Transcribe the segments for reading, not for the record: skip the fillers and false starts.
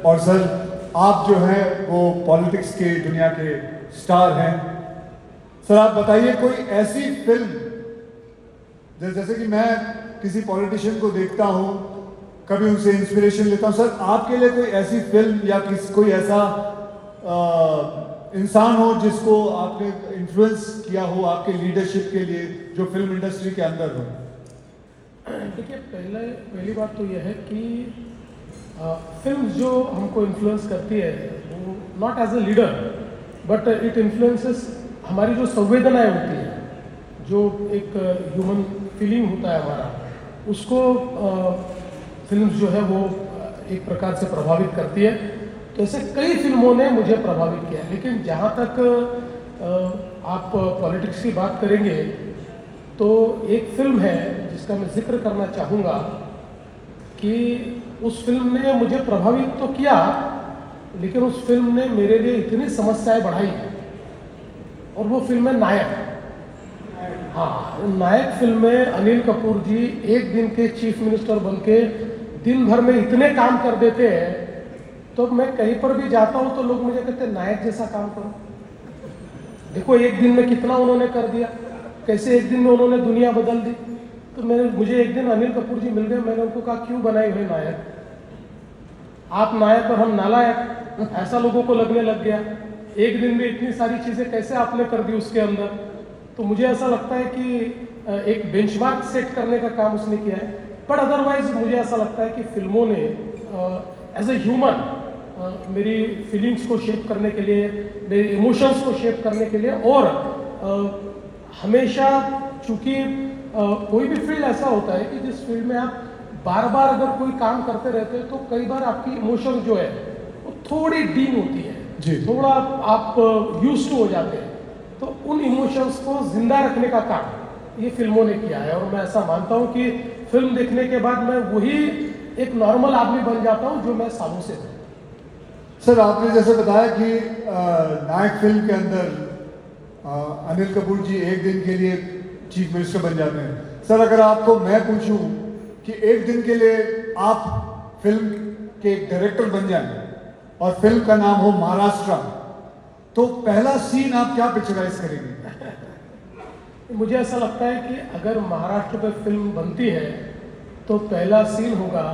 और सर आप जो हैं वो पॉलिटिक्स के दुनिया के स्टार हैं। सर आप बताइए कोई ऐसी फिल्म जैसे कि मैं किसी पॉलिटिशियन को देखता हूँ, कभी उनसे इंस्पिरेशन लेता हूँ। सर आपके लिए कोई ऐसी फिल्म या कोई ऐसा इंसान हो जिसको आपने इन्फ्लुएंस किया हो आपके लीडरशिप के लिए, जो फिल्म इंडस्ट्री के अंदर हो? देखिए, पहली बात तो यह है कि फिल्म जो हमको इन्फ्लुएंस करती है वो not as a leader but it influences हमारी जो संवेदनाएं होती है, जो एक ह्यूमन फीलिंग होता है हमारा, उसको फिल्म जो है वो एक प्रकार से प्रभावित करती है। तो ऐसे कई फिल्मों ने मुझे प्रभावित किया। लेकिन जहाँ तक आप पॉलिटिक्स की बात करेंगे तो एक फिल्म है जिसका मैं जिक्र करना चाहूँगा कि उस फिल्म ने मुझे प्रभावित तो किया, लेकिन उस फिल्म ने मेरे लिए इतनी समस्याएं बढ़ाई। और वो फिल्म है नायक। हाँ, नायक फिल्म में अनिल कपूर जी एक दिन के चीफ मिनिस्टर बन के दिन भर में इतने काम कर देते हैं, तो मैं कहीं पर भी जाता हूँ तो लोग मुझे कहते हैं नायक जैसा काम करो। देखो एक दिन में कितना उन्होंने कर दिया, कैसे एक दिन में उन्होंने दुनिया बदल दी। तो मुझे एक दिन अनिल कपूर जी मिल गए, मैंने उनको कहा क्यों बनाए हुए नायक, आप नायक और हम नालायक, ऐसा लोगों को लगने लग गया। एक दिन में इतनी सारी चीज़ें कैसे आपने कर दी उसके अंदर। तो मुझे ऐसा लगता है कि एक बेंचमार्क सेट करने का काम उसने किया है। बट अदरवाइज मुझे ऐसा लगता है कि फिल्मों ने एज ए ह्यूमन मेरी फीलिंग्स को शेप करने के लिए, मेरे इमोशंस को शेप करने के लिए, और हमेशा चूंकि कोई भी फील्ड ऐसा होता है कि जिस फील्ड में आप बार बार अगर कोई काम करते रहते हैं तो कई बार आपकी इमोशन जो है वो थोड़ी डीन होती है जी। थोड़ा आप यूज्ड टू हो जाते हैं। तो उन इमोशंस को जिंदा रखने का काम ये फिल्मों ने किया है। और मैं ऐसा मानता हूँ कि फिल्म देखने के बाद मैं वही एक नॉर्मल आदमी बन जाता हूँ जो मैं सालों से हूँ। सर आपने जैसे बताया कि नायक फिल्म के अंदर अनिल कपूर जी एक दिन के लिए चीफ मिनिस्टर बन जाते हैं। सर अगर आपको मैं पूछूं कि एक दिन के लिए आप फिल्म के डायरेक्टर बन जाएं और फिल्म का नाम हो महाराष्ट्र, तो पहला सीन आप क्या पिक्चराइज करेंगे? मुझे ऐसा लगता है कि अगर महाराष्ट्र पे फिल्म बनती है तो पहला सीन होगा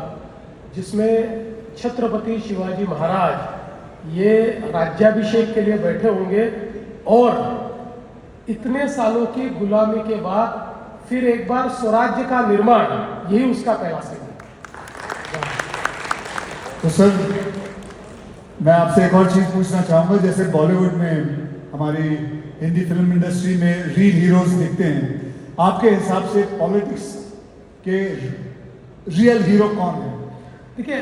जिसमें छत्रपति शिवाजी महाराज ये राज्याभिषेक के लिए बैठे होंगे और इतने सालों की गुलामी के बाद फिर एक बार स्वराज्य का निर्माण, यही उसका पहला सीन है। तो सर मैं आपसे एक और चीज पूछना चाहूंगा, जैसे बॉलीवुड में हमारी हिंदी फिल्म इंडस्ट्री में रियल हीरोज दिखते हैं, आपके हिसाब से पॉलिटिक्स के रियल हीरो कौन है? देखिए,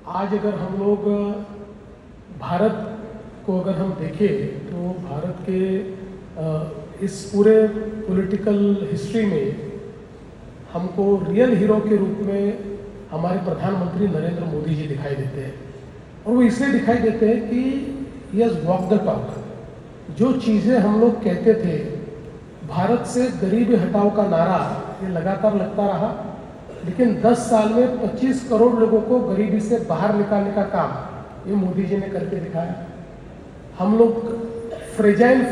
आज अगर हम लोग भारत को अगर हम देखें तो भारत के इस पूरे पॉलिटिकल हिस्ट्री में हमको रियल हीरो के रूप में हमारे प्रधानमंत्री नरेंद्र मोदी जी दिखाई देते हैं। और वो इसलिए दिखाई देते हैं कि he has walk the talk. जो चीज़ें हम लोग कहते थे, भारत से गरीबी हटाओ का नारा ये लगातार लगता रहा, लेकिन 10 साल में 25 करोड़ लोगों को गरीबी से बाहर निकालने का काम ये मोदी जी ने करके दिखाया। हम लोग फ्रेजाइल